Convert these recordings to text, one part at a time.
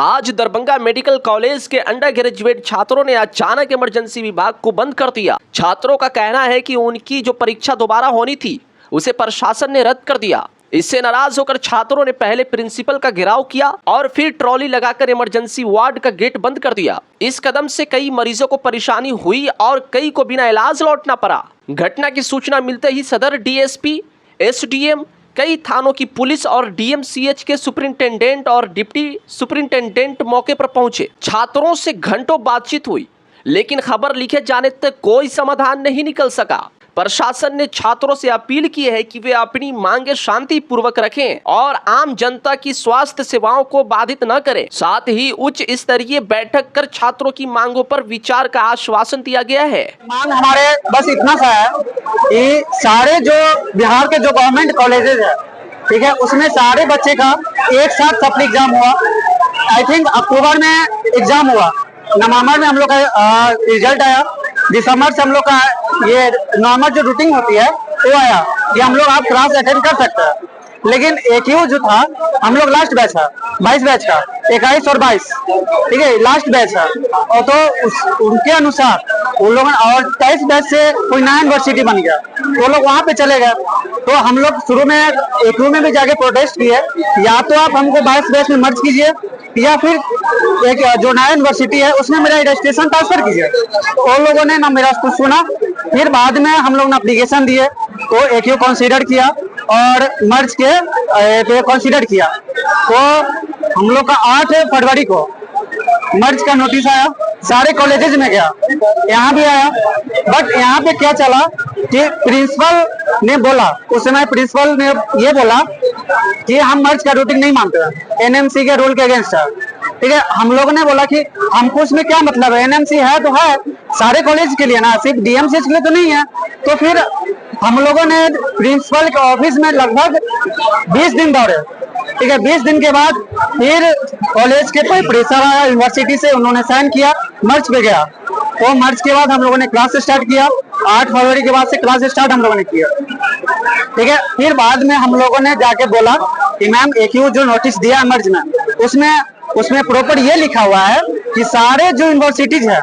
आज Darbhanga medical college के under graduate छात्रों ने अचानक इमरजेंसी विभाग को बंद कर दिया। छात्रों का कहना है कि उनकी जो परीक्षा दोबारा होनी थी उसे प्रशासन ने रद्द कर दिया। इससे नाराज होकर छात्रों ने पहले प्रिंसिपल का घेराव किया और फिर ट्रॉली लगाकर इमरजेंसी वार्ड का गेट बंद कर दिया। इस कदम से कई मरीजों को परेशानी हुई और कई को बिना इलाज लौटना पड़ा। घटना की सूचना मिलते ही सदर डीएसपी, एसडीएम, कई थानों की पुलिस और डीएमसीएच के सुपरिंटेंडेंट और डिप्टी सुपरिंटेंडेंट मौके पर पहुंचे। छात्रों से घंटों बातचीत हुई, लेकिन खबर लिखे जाने तक कोई समाधान नहीं निकल सका। प्रशासन ने छात्रों से अपील की है कि वे अपनी मांगे शांतिपूर्वक रखें और आम जनता की स्वास्थ्य सेवाओं को बाधित न करें। साथ ही उच्च स्तरीय बैठक कर छात्रों की मांगों पर विचार का आश्वासन दिया गया है। मांग हमारे बस इतना सा है कि सारे जो बिहार के जो गवर्नमेंट कॉलेजेस है, ठीक है, उसमें सारे बच्चे का एक साथ सप्ली एग्जाम हुआ। आई थिंक अक्टूबर में एग्जाम हुआ, नवंबर में हम लोग का रिजल्ट आया, दिसंबर से हम लोग का ये नॉर्मल जो रूटीन होती है वो आया कि हम लोग आप क्लास अटेंड कर सकते हैं। लेकिन AQ जो था, हम लोग लास्ट बैच है 22 बैच का, 21 और 22, ठीक है, लास्ट बैच है। और तो उनके अनुसार उन लोगों और 23 बैच से कोई नया यूनिवर्सिटी बन गया, वो लोग वहां पे चले गए। तो हम लोग शुरू में AQ में भी जाके प्रोटेस्ट किए, या तो आप हमको 22 बैच में मर्ज कीजिए या फिर एक जो नया यूनिवर्सिटी है उसमें मेरा रजिस्ट्रेशन ट्रांसफर कीजिए। उन लोगों ने ना मेरा कुछ सुना। फिर बाद में हम लोग ने एप्लीकेशन दिए तो AQ कंसीडर किया और मर्ज के कंसीडर किया। तो हम लोग का 8 फरवरी को मर्ज का नोटिस आया, सारे कॉलेजेस में गया, यहाँ भी आया। बट यहाँ पे क्या चला कि प्रिंसिपल ने बोला, उस समय प्रिंसिपल ने ये बोला कि हम मर्ज का रूटीन नहीं मानते हैं, NMC के रूल के अगेंस्ट है, ठीक है। हम लोगों ने बोला कि हमको उसमें क्या मतलब है, NMC है तो है सारे कॉलेज के लिए ना, सिर्फ DMCH के लिए तो नहीं है। तो फिर हम लोगों ने प्रिंसिपल के ऑफिस में लगभग 20 दिन दौड़े, ठीक है। 20 दिन के बाद फिर कॉलेज के कोई प्रेशर आया यूनिवर्सिटी से, उन्होंने साइन किया, मर्ज पे गया। वो मर्ज के बाद हम लोगों ने क्लास स्टार्ट किया, 8 फरवरी के बाद से क्लास स्टार्ट हम लोगों ने किया, ठीक है। फिर बाद में हम लोगों ने जाके बोला कि मैम AQ जो नोटिस दिया मर्ज में, उसमें प्रॉपर ये लिखा हुआ है कि सारे जो यूनिवर्सिटीज है,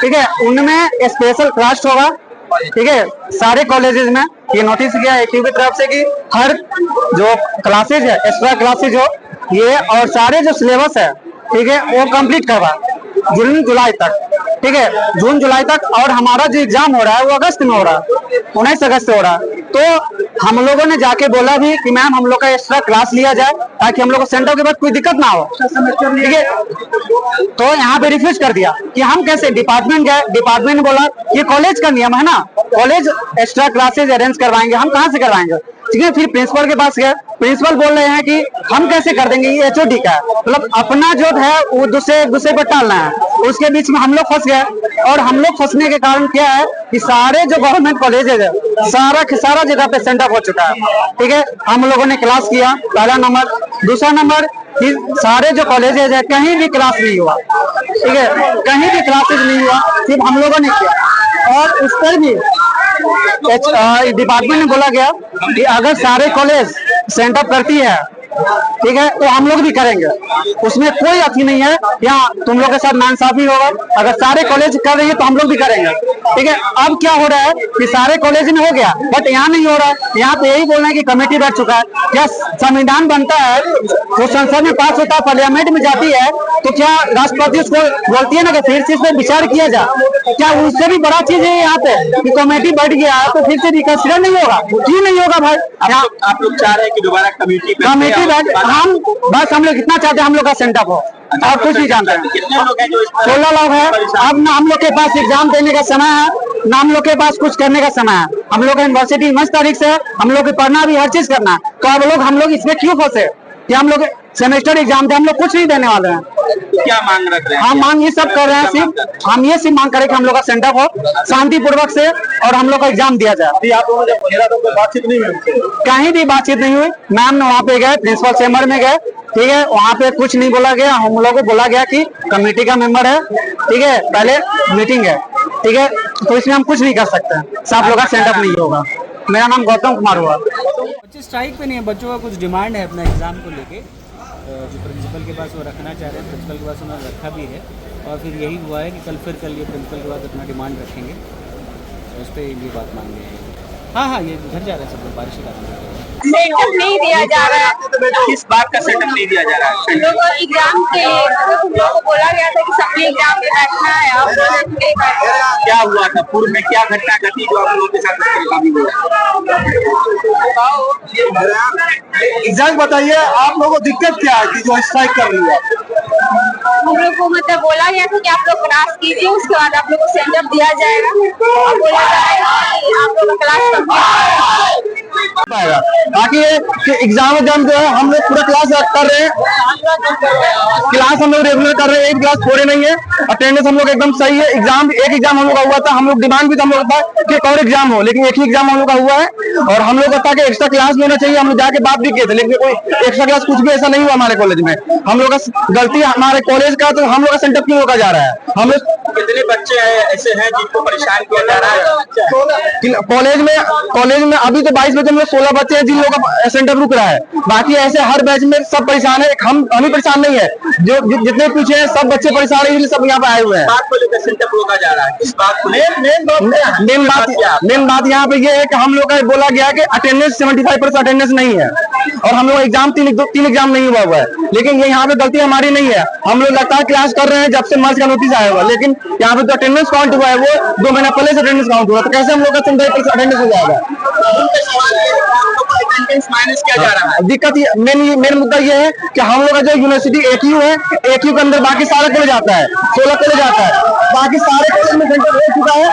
ठीक है, उनमें स्पेशल क्लास होगा, ठीक है। सारे कॉलेजेस में ये नोटिस किया AQ की तरफ से कि हर जो क्लासेज है, एक्स्ट्रा क्लासेज हो ये, और सारे जो सिलेबस है, ठीक है, वो कंप्लीट करवा जून जुलाई तक, ठीक है, जून जुलाई तक। और हमारा जो एग्जाम हो रहा है वो अगस्त में हो रहा है, 19 अगस्त से हो रहा है। तो हम लोगों ने जाके बोला भी कि मैम हम लोग का एक्स्ट्रा क्लास लिया जाए ताकि हम लोग को सेंटर के बाद कोई दिक्कत ना हो, ठीक है। तो यहाँ पे रिफ्यूज कर दिया कि हम कैसे, डिपार्टमेंट गए, डिपार्टमेंट ने बोला ये कॉलेज का नियम है ना, कॉलेज एक्स्ट्रा क्लासेज अरेंज करवाएंगे, हम कहाँ से करवाएंगे, ठीक है। फिर प्रिंसिपल के पास गए, प्रिंसिपल बोल रहे हैं कि हम कैसे कर देंगे, ये HOD का है, मतलब अपना जो है वो दूसरे पर टालना है। उसके बीच में हम लोग फंस गए, और हम लोग फंसने के कारण क्या है कि सारे जो गवर्नमेंट कॉलेजेज है सारा जगह पे सेंटर हो चुका है, ठीक है। हम लोगों ने क्लास किया, पहला नंबर। दूसरा नंबर कि सारे जो कॉलेजेज है कहीं भी क्लास नहीं हुआ, ठीक है, कहीं भी क्लासेज नहीं हुआ, सिर्फ हम लोगों ने किया। और उस पर भी डिपार्टमेंट ने बोला गया कि अगर सारे कॉलेज सेंटर करती है, ठीक है, तो हम लोग भी करेंगे, उसमें कोई अथी नहीं है, यहाँ तुम लोग के साथ नाइंसाफी होगा। अगर सारे कॉलेज कर रही है तो हम लोग भी करेंगे, ठीक है। अब क्या हो रहा है कि सारे कॉलेज में हो गया बट यहाँ नहीं हो रहा है। यहाँ पे यही बोल रहे हैं कि कमेटी बैठ चुका है। क्या संविधान बनता है तो संसद में पास होता है, पार्लियामेंट में जाती है तो क्या राष्ट्रपति उसको बोलती है ना कि फिर से इस पर विचार किया जाए। क्या उससे भी बड़ा चीज है यहाँ पे कि कमेटी बैठ गया है तो फिर से रिकंसिडर नहीं होगा, क्यों नहीं होगा भाई। आप लोग चाह रहे हैं कि दोबारा कमेटी हम बस हम लोग इतना चाहते हैं हम लोग का सेंटर हो, और कुछ नहीं जानते हैं। 16 लोग हैं। अब ना हम लोग के पास एग्जाम देने का समय है, ना हम लोग के पास कुछ करने का समय है। हम लोग यूनिवर्सिटी 19 तारीख से हम लोग को पढ़ना भी, हर चीज करना है। तो अब लोग हम लोग इसमें क्यों फंसे कि हम लोग सेमेस्टर एग्जाम थे, हम लोग कुछ नहीं देने वाले हैं। क्या मांग रख रहे हैं? हम मांग ये सब कर रहे हैं, सिर्फ हम ये सिर्फ मांग करें कि हम लोग का सेंटर हो शांतिपूर्वक से और हम लोग का एग्जाम दिया जाए। आप लोगों ने बातचीत नहीं हुई? कहीं भी बातचीत नहीं हुई। मैम ने वहाँ पे गए, प्रिंसिपल चेम्बर में गए, ठीक है, वहाँ पे कुछ नहीं बोला गया। हम लोगों को बोला गया कि कमेटी का मेंबर है, ठीक है, पहले मीटिंग है, ठीक है, तो इसमें हम कुछ नहीं कर सकते, सब लोग का सेंटर नहीं होगा। मेरा नाम गौतम कुमार हुआ। बच्चे स्ट्राइक पे नहीं है, बच्चों का कुछ डिमांड है अपना एग्जाम को लेके, जो प्रिंसिपल प्रिंसिपल के पास वो रखना चाह रहे हैं, प्रिंसिपल के पास उन्होंने रखा भी है और फिर यही हुआ है कि कल ये प्रिंसिपल के पास अपना डिमांड रखेंगे, तो उस पर ये बात मांग रहे हैं। हाँ, ये घर जा रहे हैं सब लोग, बारिश के कारण सेटअप नहीं दिया जा रहा है। किस बात का सेटअप नहीं दिया जा रहा है? हम लोग को एग्जाम के हम लोग को बोला गया था कि सप्ली एग्जाम में बैठना है, आप लोग नहीं बैठे। क्या हुआ था पूर्व में, क्या घटना घटी जो आप लोगों के साथ एग्जैक्ट बताइए, आप लोगों को दिक्कत क्या है कि जो स्ट्राइक कर रही है? हम लोग को मतलब बोला गया था कि आप लोग क्लास कीजिए, उसके बाद आप लोग को सेटअप दिया जाएगा और बोला जाएगा कि आप लोग का क्लास कंप्लीट पाएगा। बाकी एग्जाम जो है हम लोग पूरा क्लास कर रहे हैं, क्लास हम लोग रेगुलर कर रहे हैं, एक क्लास छोड़े नहीं है, अटेंडेंस हम लोग एकदम सही है। एक एग्जाम हम लोग का हुआ था, हम लोग डिमांड भी था हम लोग था कि एक और एग्जाम हो, लेकिन एक ही एग्जाम हम लोग का हुआ है और हम लोग का था कि एक्स्ट्रा क्लास लेना चाहिए, हम लोग जाके बात भी किए थे, लेकिन कोई एक्स्ट्रा क्लास कुछ भी ऐसा नहीं हुआ हमारे कॉलेज में। हम लोग का गलती हमारे कॉलेज का, तो हम लोग का सेंटर क्यों रोका जा रहा है? हम लोग कितने बच्चे ऐसे हैं जिनको परेशान किया जा रहा है कॉलेज में अभी तो 22 बच्चे में 16 बच्चे हैं जिन लोगों का सेंटर रुक रहा है, बाकी ऐसे हर बैच में सब परेशान है। हम ही परेशान नहीं है, जो जितने पीछे हैं सब बच्चे परेशान है, इसलिए सब यहाँ पे आए हुए हैं। बात को लेकर सेंटर रोका जा रहा है, इस बात को मेन बात यहाँ पे ये है कि हम लोग का बोला गया कि अटेंडेंस 75% अटेंडेंस नहीं है और हम लोग एग्जाम तीन एग्जाम नहीं हुआ है, लेकिन ये यहाँ पे गलती हमारी नहीं है। हम लोग लगातार क्लास कर रहे हैं जब से मार्च का नोटिस आया हुआ, लेकिन यहाँ पे जो अटेंडेंस काउंट हुआ है वो 2 महीना पहले से अटेंडेंस काउंट हुआ, तो कैसे हम लोग का 75% अटेंडेंस हो जाएगा? माइनस किया जा रहा है। दिक्कत मेन मुद्दा ये है कि हम लोग का जो यूनिवर्सिटी AQ है, AQ के अंदर बाकी सारा कॉलेज आता है, 16 कॉलेज आता है, बाकी सारे कॉलेज में सेंटर हो चुका है।